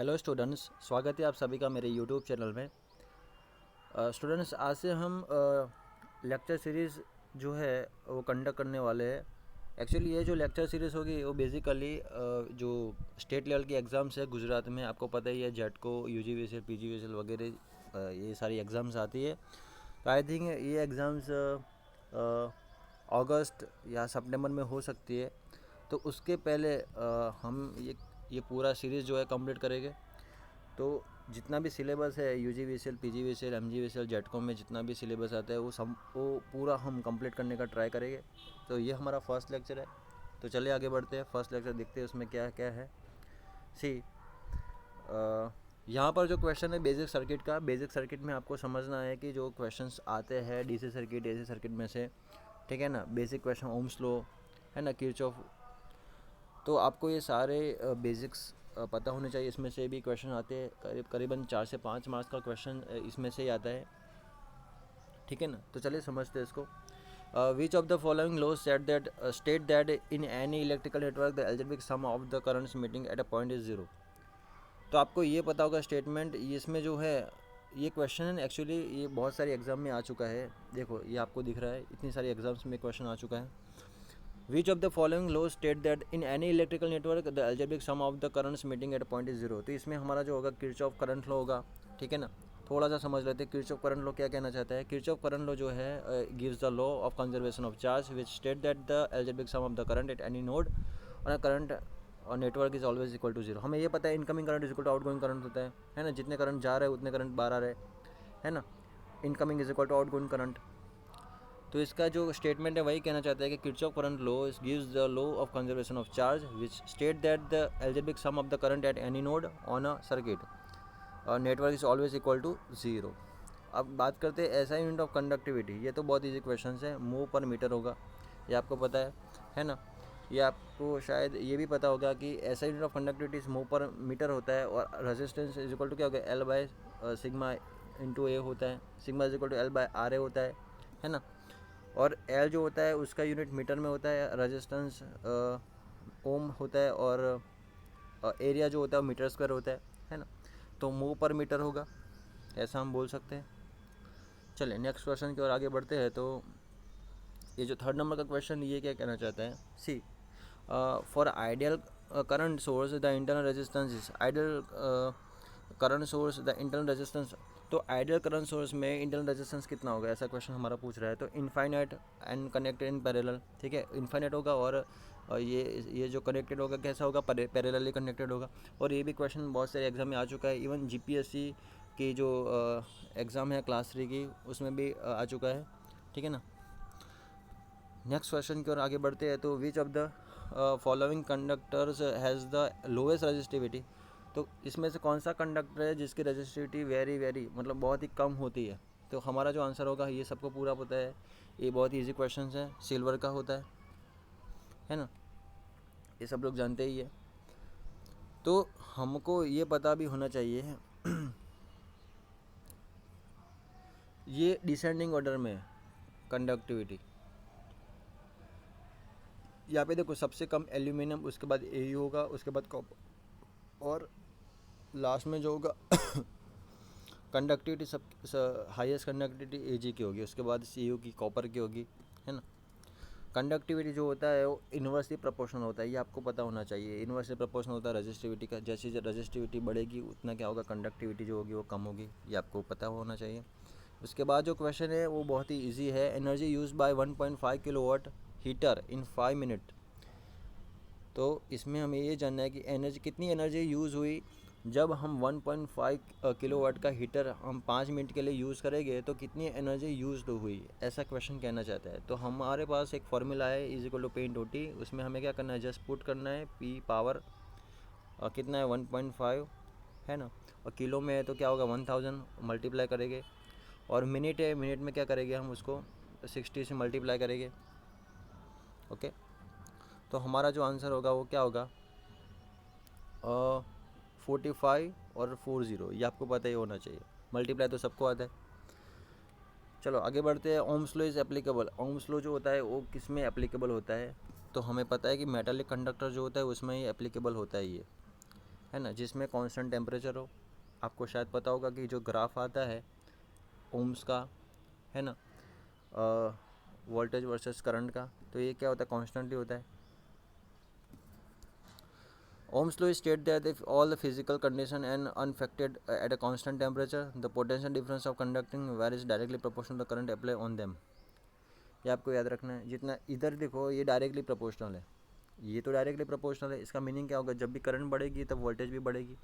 Hello students, स्वागत है आप सभी का मेरे यूट्यूब चैनल में। स्टूडेंट्स, आज से हम लेक्चर सीरीज़ जो है वो कंडक्ट करने वाले हैं। एक्चुअली ये जो लेक्चर सीरीज़ होगी वो बेसिकली जो स्टेट लेवल की एग्ज़ाम्स है गुजरात में, आपको पता ही है, जेटको, यूजीवीसीएल, पीजीवीसीएल वगैरह ये सारी एग्ज़ाम्स आती है। तो आई थिंक ये एग्ज़ाम्स अगस्त या सितंबर में हो सकती है। तो उसके पहले हम ये पूरा सीरीज़ जो है कंप्लीट करेंगे। तो जितना भी सिलेबस है यूजीवीसीएल, पीजीवीसीएल, एमजीवीसीएल, जेटको में जितना भी सिलेबस आता है वो पूरा हम कंप्लीट करने का ट्राई करेंगे। तो ये हमारा फर्स्ट लेक्चर है। तो चलिए आगे बढ़ते हैं, फर्स्ट लेक्चर देखते हैं उसमें क्या क्या है। सी यहाँ पर जो क्वेश्चन है बेसिक सर्किट का, बेसिक सर्किट में आपको समझना है कि जो क्वेश्चंस आते हैं डीसी सर्किट, एसी सर्किट में से, ठीक है ना, बेसिक क्वेश्चन, ओम्स लॉ है ना, किरचॉफ, तो आपको ये सारे बेसिक्स पता होने चाहिए। इसमें से भी क्वेश्चन आते हैं, करीबन 4 से 5 मार्क्स का क्वेश्चन इसमें से ही आता है, ठीक है ना। तो चलिए समझते हैं इसको। Which of the following laws state that in any electrical network the algebraic sum of the currents meeting at a point is 0। तो आपको ये पता होगा स्टेटमेंट, इसमें जो है ये क्वेश्चन एक्चुअली ये बहुत सारी एग्जाम में आ चुका है। देखो ये आपको दिख रहा है, इतनी सारी एग्जाम्स में क्वेश्चन आ चुका है। Which of the following laws state that in any electrical network the algebraic sum of the currents meeting at a point is 0। तो इसमें हमारा जो होगा किरचॉफ करंट लॉ होगा, ठीक है ना। थोड़ा सा समझ लेते हैं किरचॉफ करंट लॉ क्या कहना चाहता है। किरचॉफ करंट लॉ जो है gives the law of conservation of charge which state that the algebraic sum of the current at any node on a current और network is always equal to 0। हमें ये पता है incoming current is equal to outgoing current होता है ना। जितने current जा रहे हैं उतने करंट बाहर आ रहे है ना। Incoming is equal to outgoing current. तो इसका जो स्टेटमेंट है वही कहना चाहता है कि Kirchhoff current law gives the law of conservation of charge which state that the algebraic sum of the current at any node on a circuit network is always equal to 0। अब बात करते हैं ऐसा यूनिट ऑफ कंडक्टिविटी। ये तो बहुत easy question है, mho per metre होगा, ये आपको पता है ना। ये आपको शायद ये भी पता होगा कि ऐसा unit of conductivity mho per metre होता है और रेजिस्टेंस इज इक्वल टू क्या होगा, L by sigma into A होता है। Sigma is equal to L by R A होता है ना। और एल जो होता है उसका यूनिट मीटर में होता है, रेजिस्टेंस ओम होता है, और एरिया जो होता है मीटर स्क्वायर होता है ना। तो mho पर मीटर होगा, ऐसा हम बोल सकते हैं। चलिए नेक्स्ट क्वेश्चन की ओर आगे बढ़ते हैं। तो ये जो थर्ड नंबर का क्वेश्चन ये क्या कहना चाहता है, C for ideal current source the internal resistance is ideal current source the internal resistance. तो आइडियल करंट सोर्स में इंटरनल रेजिस्टेंस कितना होगा, ऐसा क्वेश्चन हमारा पूछ रहा है। तो infinite and connected in parallel, ठीक है, इनफाइनाइट होगा और ये जो कनेक्टेड होगा कैसा होगा, पैरेलली कनेक्टेड होगा। और ये भी क्वेश्चन बहुत सारे एग्जाम में आ चुका है, इवन जीपीएससी की जो एग्ज़ाम है क्लास 3 की उसमें भी आ चुका है, ठीक है ना। नेक्स्ट क्वेश्चन की ओर आगे बढ़ते हैं। तो विच of the following conductors has the lowest resistivity. तो इसमें से कौन सा कंडक्टर है जिसकी रजिस्टिविटी वेरी मतलब बहुत ही कम होती है। तो हमारा जो आंसर होगा ये सबको पूरा पता है, ये बहुत ही ईजी क्वेश्चन है, सिल्वर का होता है ना, ये सब लोग जानते ही है। तो हमको ये पता भी होना चाहिए ये डिसेंडिंग ऑर्डर में कंडक्टिविटी, यहाँ पे देखो सबसे कम एल्यूमिनियम, उसके बाद ए होगा, उसके बाद कॉपर, और लास्ट में जो होगा कंडक्टिविटी सब हाईएस्ट कंडक्टिविटी एजी की होगी, उसके बाद सी की, कॉपर की होगी, है ना। कंडक्टिविटी जो होता है वो इन्वर्सली प्रोपोर्शनल होता है, ये आपको पता होना चाहिए। इन्वर्सली प्रोपोर्शनल होता है रजिस्टिविटी का, जैसे रजिस्टिविटी बढ़ेगी उतना क्या होगा, कंडक्टिविटी जो होगी वो कम होगी, ये आपको पता होना चाहिए। उसके बाद जो क्वेश्चन है वो बहुत ही ईजी है। Energy use by 1.5 kilowatt heater in 5 minute. तो इसमें हमें ये जानना है कि एनर्जी, कितनी एनर्जी यूज़ हुई जब हम 1.5 किलोवाट का हीटर हम 5 मिनट के लिए यूज़ करेंगे, तो कितनी एनर्जी यूज़ हुई, ऐसा क्वेश्चन कहना चाहता है। तो हमारे पास एक फार्मूला है, is equal to P × T। उसमें हमें क्या करना है, जस्ट पुट करना है P पावर कितना है 1.5 है ना, और किलो में है तो क्या होगा 1000 मल्टीप्लाई करेंगे, और मिनट है, मिनट में क्या करेंगे हम उसको 60 से मल्टीप्लाई करेंगे, ओके। तो हमारा जो आंसर होगा वो क्या होगा 45 और 40, ये आपको पता ही होना चाहिए, मल्टीप्लाई तो सबको आता है। चलो आगे बढ़ते हैं। Ohm's law is applicable. Ohm's law जो होता है वो किस में एप्लीकेबल होता है, तो हमें पता है कि मेटालिक कंडक्टर जो होता है उसमें ही एप्लीकेबल होता है ये, है ना, जिसमें कांस्टेंट टेम्परेचर हो। आपको शायद पता होगा कि जो ग्राफ आता है ओम्स का, है ना, वोल्टेज वर्सेस करंट का, तो ये क्या होता है, कांस्टेंट ही होता है। Ohm's law state that if all the physical condition and unaffected at a constant temperature, the potential difference of conducting wire is directly proportional to the current apply on them। ये आपको याद रखना है। जितना इधर देखो ये डायरेक्टली प्रोपोर्शनल है, ये तो डायरेक्टली प्रोपोर्शनल है। इसका मीनिंग क्या होगा, जब भी करंट बढ़ेगी तब वोल्टेज भी बढ़ेगी।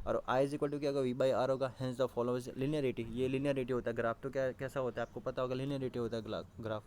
और I इज इक्वल टू क्या होगा, V/R होगा। हेंस द फॉलोइज लिनियरिटी, ये लिनियरिटी होता है। ग्राफ तो क्या कैसा होता है आपको पता होगा, लिनियरिटी होता है ग्राफ,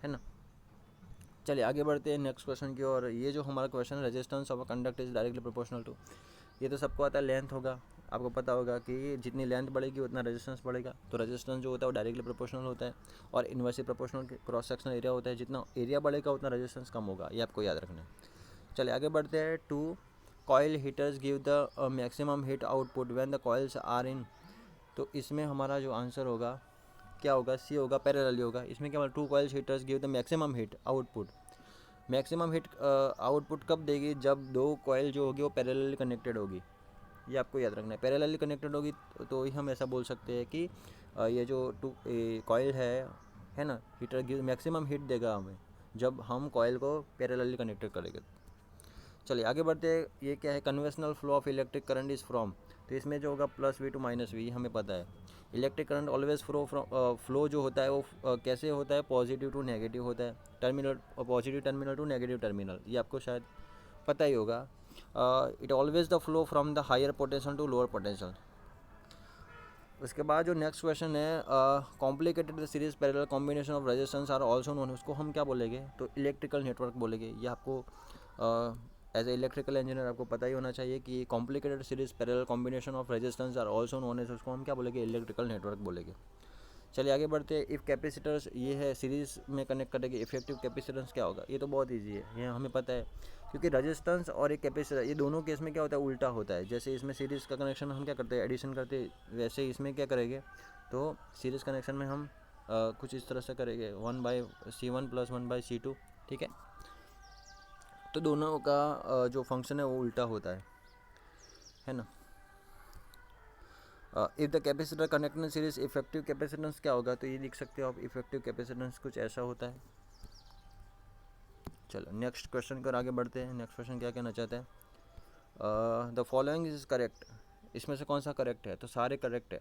है ना। चलिए आगे बढ़ते हैं नेक्स्ट क्वेश्चन की ओर। ये जो हमारा क्वेश्चन है, resistance of a conductor is directly proportional to, ये तो सबको आता है, लेंथ होगा। आपको पता होगा कि जितनी लेंथ बढ़ेगी उतना रेजिस्टेंस बढ़ेगा। तो रेजिस्टेंस जो होता है वो डायरेक्टली प्रोपोर्शनल होता है। और inversely proportional cross sectional area होता है, जितना एरिया बढ़ेगा उतना रेजिस्टेंस कम होगा, ये आपको याद रखना है। चलिए आगे बढ़ते हैं। 2 coil heaters give the maximum heat output when the coils are in. तो इसमें हमारा जो आंसर होगा क्या होगा, सी होगा, पैरेलली होगा। इसमें क्या होगा, 2 coil heaters give the maximum heat output. Maximum heat output कब देगी, जब 2 कॉयल जो होगी वो पैरेलली कनेक्टेड होगी, ये आपको याद रखना है। पैरेलली कनेक्टेड होगी तो ही हम ऐसा बोल सकते हैं कि ये जो 2 कॉयल है ना, हीटर मैक्सिमम हीट देगा हमें जब हम कॉयल को पैरेलली कनेक्टेड करेंगे। चलिए आगे बढ़ते हैं। ये क्या है, conventional flow of electric current is from. तो इसमें जो होगा +V to -V, हमें पता है। इलेक्ट्रिक करंट ऑलवेज फ्लो जो होता है वो कैसे होता है, पॉजिटिव टू नेगेटिव होता है। Terminal, positive terminal to negative terminal, ये आपको शायद पता ही होगा। It always the flow from the higher potential to lower potential. उसके बाद जो नेक्स्ट क्वेश्चन है, complicated the series parallel combination of resistance are also known, उसको हम क्या बोलेंगे, तो इलेक्ट्रिकल नेटवर्क बोलेंगे। ये आपको एज ए इलेक्ट्रिकल इंजीनियर आपको पता ही होना चाहिए कि complicated series parallel combination of resistance are also known as, उसको हम क्या बोलेंगे, इलेक्ट्रिकल नेटवर्क बोलेंगे। चलिए आगे बढ़ते हैं। इफ़ कैपेसिटर्स, ये है सीरीज़ में कनेक्ट करेंगे, इफेक्टिव कैपेसिटेंस क्या होगा, ये तो बहुत ईजी है, ये हमें पता है। क्योंकि रेजिस्टेंस और एक कैपेसिटर, ये दोनों केस में क्या होता है, उल्टा होता है। जैसे इसमें सीरीज़ का कनेक्शन हम क्या करते हैं, एडिशन करते हैं, वैसे ही इसमें क्या करेंगे, तो सीरीज़ कनेक्शन में हम कुछ इस तरह से करेंगे, 1/C1 + 1/C2, ठीक है। तो दोनों का जो फंक्शन है वो उल्टा होता है ना। If the capacitor connect in series, effective capacitance क्या होगा, तो ये लिख सकते हो आप, इफेक्टिव कैपेसिटेंस कुछ ऐसा होता है। चलो नेक्स्ट क्वेश्चन पर आगे बढ़ते हैं। नेक्स्ट क्वेश्चन क्या कहना चाहते हैं, द फॉलोइंग इज करेक्ट, इसमें से कौन सा करेक्ट है, तो सारे करेक्ट है।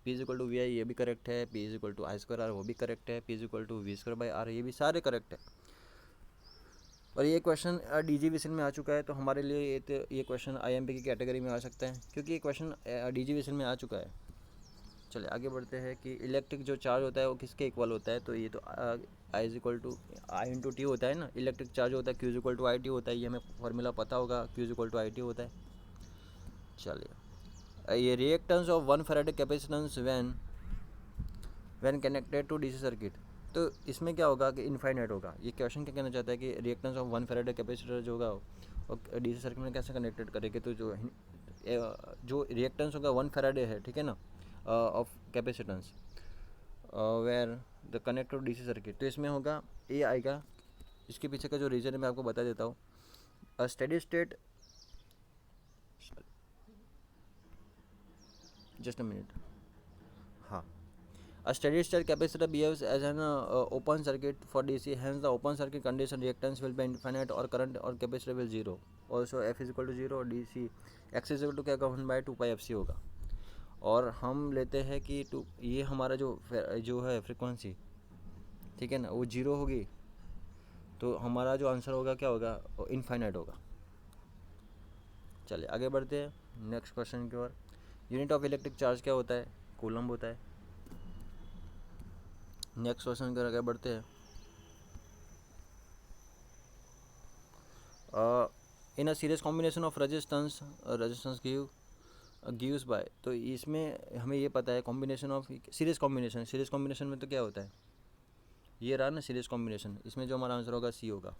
P = VI, ये भी करेक्ट है। P = I²R, वो भी करेक्ट है। P = V²/R, ये भी सारे करेक्ट है। और ये क्वेश्चन DGVCN में आ चुका है, तो हमारे लिए ये क्वेश्चन IMP की कैटेगरी में आ सकता है, क्योंकि ये क्वेश्चन DGVCN में आ चुका है। चलिए आगे बढ़ते हैं कि इलेक्ट्रिक जो चार्ज होता है वो किसके इक्वल होता है, तो ये तो I = I × T होता है ना। इलेक्ट्रिक चार्ज होता है Q = IT होता है, ये हमें फॉर्मूला पता होगा, Q = IT होता है। चलिए, ये reactance of 1 Faraday capacitance when connected to DC circuit, तो इसमें क्या होगा कि इनफाइनाइट होगा। ये क्वेश्चन क्या कहना चाहता है कि रिएक्टेंस ऑफ 1 फैराडे कैपेसिटर जो होगा और DC सर्किट में कैसे कनेक्टेड करेंगे, तो जो रिएक्टेंस होगा 1 फैराडे है, ठीक है ना, of capacitance where the connect to DC circuit, तो इसमें होगा ये आएगा। इसके पीछे का जो रीज़न है मैं आपको बता देता हूँ। Steady state, just a minute, हाँ। A steady state capacitor behaves as an open circuit for DC, hence the open circuit condition reactance will be infinite or current or capacitor will 0. Also F = 0 और DC X = क्या होगा, 1/2πfc होगा। और हम लेते हैं कि ये हमारा जो है फ्रीक्वेंसी, ठीक है ना, वो 0 होगी, तो हमारा जो आंसर होगा क्या होगा, इनफाइनाइट होगा। चलिए आगे बढ़ते हैं नेक्स्ट क्वेश्चन की ओर। यूनिट ऑफ इलेक्ट्रिक चार्ज क्या होता है, कूलम्ब होता है। नेक्स्ट क्वेश्चन कर आगे बढ़ते हैं। In a series combination of resistance gives by, तो इसमें हमें ये पता है कॉम्बिनेशन ऑफ सीरीज कॉम्बिनेशन में तो क्या होता है, ये रहा ना सीरीज कॉम्बिनेशन, इसमें जो हमारा आंसर होगा C होगा।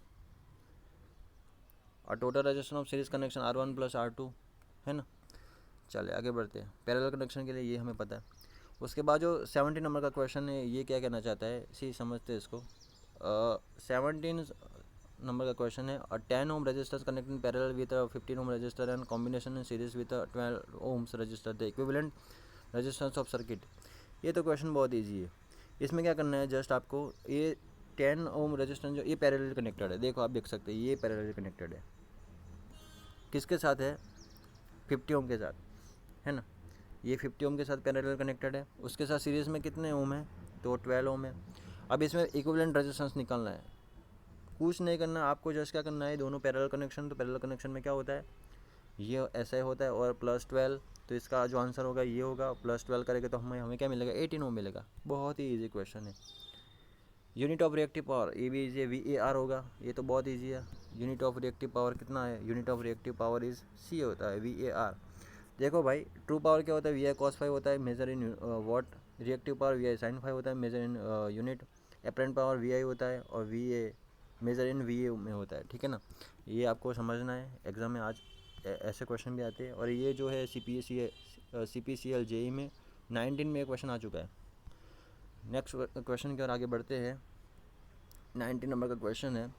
और total resistance of series connection R1 + R2, है ना। चलिए आगे बढ़ते हैं। पैरेलल कनेक्शन के लिए ये हमें पता है। उसके बाद जो 17 नंबर का क्वेश्चन है, ये क्या कहना चाहता है, समझते हैं इसको। 17 नंबर का क्वेश्चन है, 10 ohm resistors connect in parallel with 15 ohm resistor and combination in series with 12 ohms resistor, the equivalent resistance of circuit. ये तो क्वेश्चन बहुत ईजी है। इसमें क्या करना है, जस्ट आपको ये 10 ओम रजिस्टेंस जो ये पैरेलल कनेक्टेड है, देखो आप देख सकते हैं ये पैरेलल कनेक्टेड है, किसके साथ है, 50 ओम के साथ, है ना। ये 50 ओम के साथ पैरेलल कनेक्टेड है, उसके साथ सीरीज़ में कितने ओम है, तो 12 ओम है। अब इसमें इक्विवेलेंट रेजिस्टेंस निकालना है, कुछ नहीं करना आपको, जस्ट क्या करना है, दोनों पैरेलल कनेक्शन, तो पैरेलल कनेक्शन में क्या होता है, ये ऐसा ही होता है और +12, तो इसका जो आंसर होगा ये होगा, +12 करेंगे तो हमें क्या मिलेगा, 18 ओम मिलेगा। बहुत ही ईजी क्वेश्चन है। यूनिट ऑफ रिएक्टिव पावर, ये भी इजी है, VAR होगा, ये तो बहुत ईजी है। यूनिट ऑफ रिएक्टिव पावर कितना है, unit of reactive power is C होता है, VAR। देखो भाई, ट्रू पावर क्या होता है, VI cos 5 होता है, measure in watt. Reactive power VI sin 5 होता है, measure in unit. Apparent power VI होता है और VA मेजर इन VA में होता है, ठीक है ना। ये आपको समझना है, एग्जाम में आज ऐसे क्वेश्चन भी आते हैं। और ये जो है CPCL JEE में 19 में क्वेश्चन आ चुका है। नेक्स्ट क्वेश्चन की ओर आगे बढ़ते हैं। 19 नंबर का क्वेश्चन है,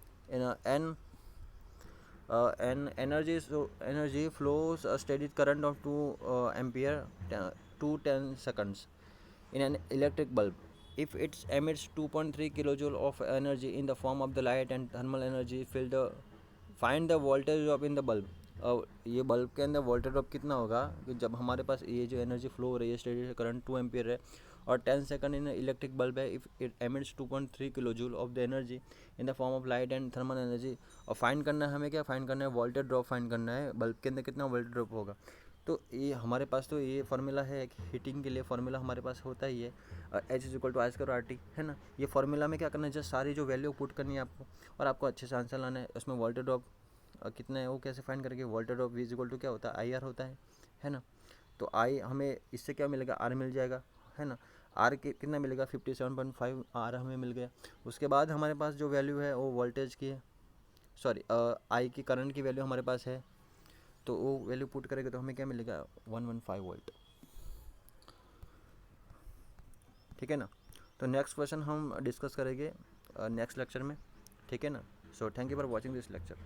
an energy flows a steady current of 2 ampere to 10 seconds in an electric bulb. If it emits 2.3 kilojoule of energy in the form of the light and thermal energy, find the voltage drop in the bulb. ये bulb के अंदर voltage drop कितना होगा कि जब हमारे पास ये जो एनर्जी फ्लो हो रही है, स्टेडी करंट 2 एम्पियर है और 10 सेकंड इन इलेक्ट्रिक बल्ब है, if it emits 2.3 kilo joule of the energy in the form of light and thermal energy. और फाइंड करना है हमें, क्या फाइंड करना है, वोल्टेज ड्रॉप फाइंड करना है, बल्ब के अंदर कितना वोल्टेज ड्रॉप होगा। तो ये हमारे पास तो ये फार्मूला है, हीटिंग के लिए फार्मूला हमारे पास होता ही है, H=I²RT, है ना। ये फार्मूला में क्या करना है, जस्ट सारी जो वैल्यू पुट करनी है आपको और आपको अच्छे से आंसर लाना है। उसमें वोल्टेज ड्रॉप कितना है वो कैसे फाइंड करेंगे, वोल्टेज ड्रॉप V क्या होता है, IR होता है ना। तो I हमें इससे क्या मिलेगा, R मिल जाएगा, है ना। R कितना मिलेगा, 57.5 R हमें मिल गया। उसके बाद हमारे पास जो वैल्यू है वो वोल्टेज की है, सॉरी I की करंट की वैल्यू हमारे पास है, तो वो वैल्यू पुट करेंगे तो हमें क्या मिलेगा, 115 वोल्ट, ठीक है ना। तो नेक्स्ट क्वेश्चन हम डिस्कस करेंगे नेक्स्ट लेक्चर में, ठीक है ना। So thank you for watching this lecture.